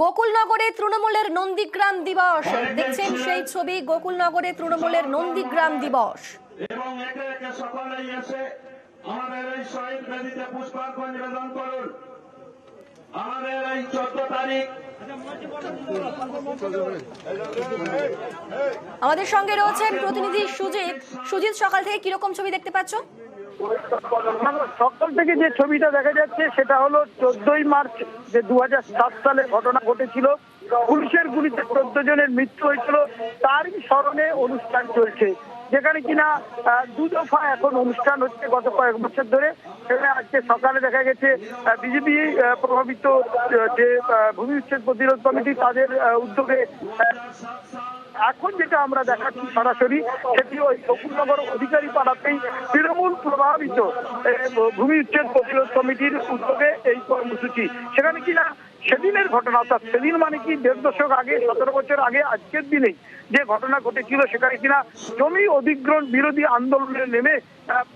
গোকুলনগরে তৃণমূলের নন্দীগ্রাম দিবস দেখছেন সেই ছবি। গোকুলনগরে তৃণমূলের নন্দীগ্রাম দিবস এবং একে একে সকলেই এসে আমাদের এই শহীদ বেদিতে পুষ্পার্ঘ্য নিবেদন করুন। আমাদের এই 14 তারিখ আমাদের সঙ্গে রয়েছেন প্রতিনিধি সুজিত। সুজিত, সকাল থেকে কিরকম ছবি দেখতে পাচ্ছ? সকাল থেকে যে ছবিটা দেখা যাচ্ছে সেটা হলো 14ই মার্চ যে 2007 সালে ঘটনা ঘটেছিল, পুলিশের গুলিতে 14 জনের মৃত্যু হয়েছিল, তারই স্মরণে অনুষ্ঠান চলছে, যেখানে কিনা দু দফা এখন অনুষ্ঠান হচ্ছে গত কয়েক বছর ধরে। সেখানে আজকে সকালে দেখা গেছে বিজেপি প্রভাবিত যে ভূমি উচ্ছেদ প্রতিরোধ কমিটি তাদের উদ্যোগে এখন যেটা আমরা দেখাচ্ছি সরাসরি, সেটি ওই গোকুলনগর অধিকারী পাড়াতেই তৃণমূল প্রভাবিত ভূমি উচ্ছেদ প্রতিরোধ কমিটির উদ্যোগে এই কর্মসূচি। সেখানে কিনা সেদিনের ঘটনা, অর্থাৎ সেদিন মানে কি 1.5 দশক আগে, 17 বছর আগে আজকের দিনে যে ঘটনা ঘটেছিল, সেখানে কিনা জমি অধিগ্রহণ বিরোধী আন্দোলনে নেমে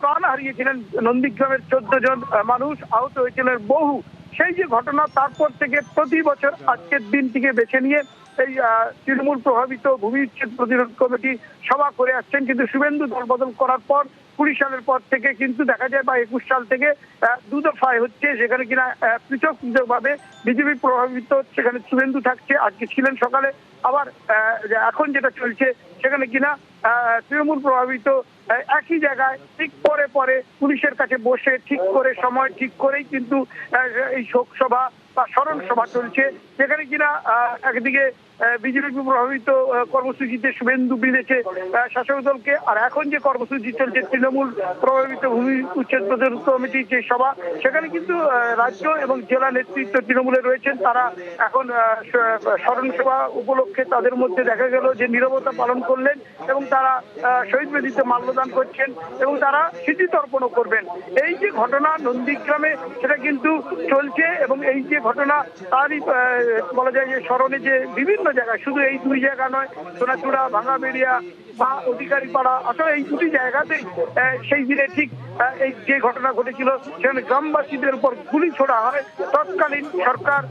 প্রাণ হারিয়েছিলেন নন্দীগ্রামের 14 জন মানুষ, আহত হয়েছিলেন বহু। সেই যে ঘটনা, তারপর থেকে প্রতি বছর আজকের দিনটিকে বেছে নিয়ে এই তৃণমূল প্রভাবিত ভূমি উচ্ছেদ প্রতিরোধ কমিটি সভা করে আসছেন। কিন্তু শুভেন্দু দল বদল করার পর 20 সালের পর থেকে কিন্তু দেখা যায় বা 21 সাল থেকে দু দফায় হচ্ছে, সেখানে কিনা পৃথক ভাবে বিজেপি প্রভাবিত সেখানে শুভেন্দু থাকছে, আজকে ছিলেন সকালে। আবার এখন যেটা চলছে সেখানে কিনা তৃণমূল প্রভাবিত একই জায়গায় ঠিক পরে পরে পুলিশের কাছে বসে ঠিক করে সময় ঠিক করেই কিন্তু এই শোক সভা বা স্মরণ সভা চলছে, যেখানে কিনা একদিকে বিজেপি প্রভাবিত কর্মসূচিতে শুভেন্দু বিঁধেছে শাসক দলকে, আর এখন যে কর্মসূচি চলছে তৃণমূল প্রভাবিত ভূমি উচ্ছেদ প্রতিরোধ কমিটির যে সভা, সেখানে কিন্তু রাজ্য এবং জেলা নেতৃত্ব তৃণমূলে রয়েছেন। তারা এখন স্মরণ সভা উপলক্ষে তাদের মধ্যে দেখা গেল যে নীরবতা পালন করলেন এবং তারা শহীদ বেদিতে মাল্যদান করছেন এবং তারা স্মৃতি তর্পণও করবেন। এই যে ঘটনা নন্দীগ্রামে, সেটা কিন্তু চলছে এবং এই যে ঘটনা তারই বলা যায় যে স্মরণে যে বিভিন্ন জায়গায়, শুধু এই 2 জায়গা নয়, সোনাচূড়া, ভাঙাবেড়িয়া বা অধিকারী পাড়া, আসলে এই 2টি জায়গাতেই সেই দিনে ঠিক এই যে ঘটনা ঘটেছিল, সেখানে গ্রামবাসীদের উপর গুলি ছোড়া হয়। তৎকালীন সরকার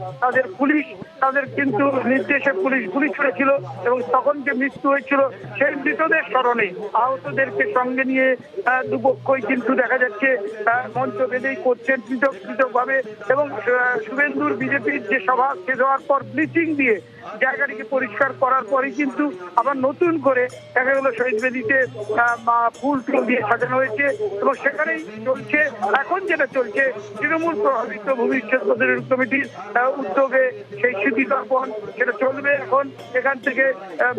তাদের কিন্তু নির্দেশে পুলিশ গুলি ছুড়েছিল এবং তখন যে মৃত্যু হয়েছিল সেই মৃতদের স্মরণে আহতদেরকে সঙ্গে নিয়ে দুপক্ষই কিন্তু দেখা যাচ্ছে মঞ্চ বেঁধেই করছেন পৃথক ভাবে। এবং শুভেন্দুর বিজেপির যে সভা শেষ হওয়ার পর ব্লিচিং দিয়ে জায়গাটিকে পরিষ্কার করার পরে কিন্তু আবার নতুন করে দেখা গেল শহীদ বেদিতে ফুল দিয়ে সাজানো হয়েছে এবং সেখানেই চলছে এখন যেটা চলছে তৃণমূল প্রভাবিত ভূমি উচ্ছেদ প্রতিরোধ কমিটির উদ্যোগে সেই স্মৃতি তর্পণ, সেটা চলবে। এখন এখান থেকে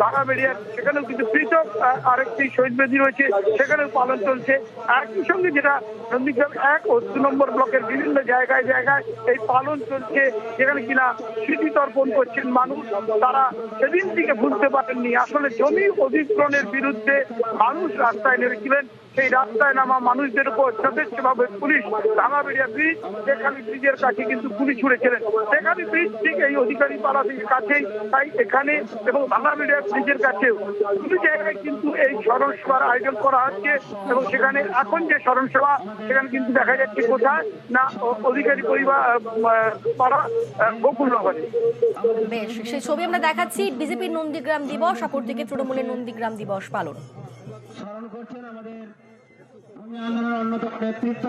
ভাঙাবেড়িয়া সেখানেও কিন্তু পৃথক আরেকটি শহীদ বেদি রয়েছে, সেখানেও পালন চলছে। একই সঙ্গে যেটা নন্দীগ্রাম 1 ও 2 নম্বর ব্লকের বিভিন্ন জায়গায় এই পালন চলছে, যেখানে কিনা স্মৃতি তর্পণ করছেন মানুষ। তারা সেদিন থেকে বুঝতে পারেননি আসলে জমি অধিগ্রহণের বিরুদ্ধে মানুষ রাস্তায় নেমেছিলেন। সেই রাস্তায় নামা মানুষদের উপর যথেষ্টভাবে পুলিশ ভাঙাবেড়িয়া ব্রিজ, সেখানে ব্রিজের কাছে কিন্তু গুলি ছুড়েছিলেন। সেখানে ব্রিজ ঠিক এই অধিকারী পাড়াটির কাছেই, তাই এখানে এবং ভাঙাবেড়িয়া ব্রিজের কাছেও 2 জায়গায় কিন্তু এই স্মরণ সভার আয়োজন করা হচ্ছে এবং সেখানে এখন যে স্মরণ সভা, সেখানে কিন্তু দেখা যাচ্ছে কোথায় না অধিকারী পরিবার পাড়া গোকুলনগরে। বেশ, সেই ছবি আমরা দেখাচ্ছি। বিজেপির নন্দীগ্রাম দিবস, অপরদিকে তৃণমূলের নন্দীগ্রাম দিবস পালন। স্মরণ করছেন আমাদের ভূমি আন্দোলনের অন্যতম নেতৃত্ব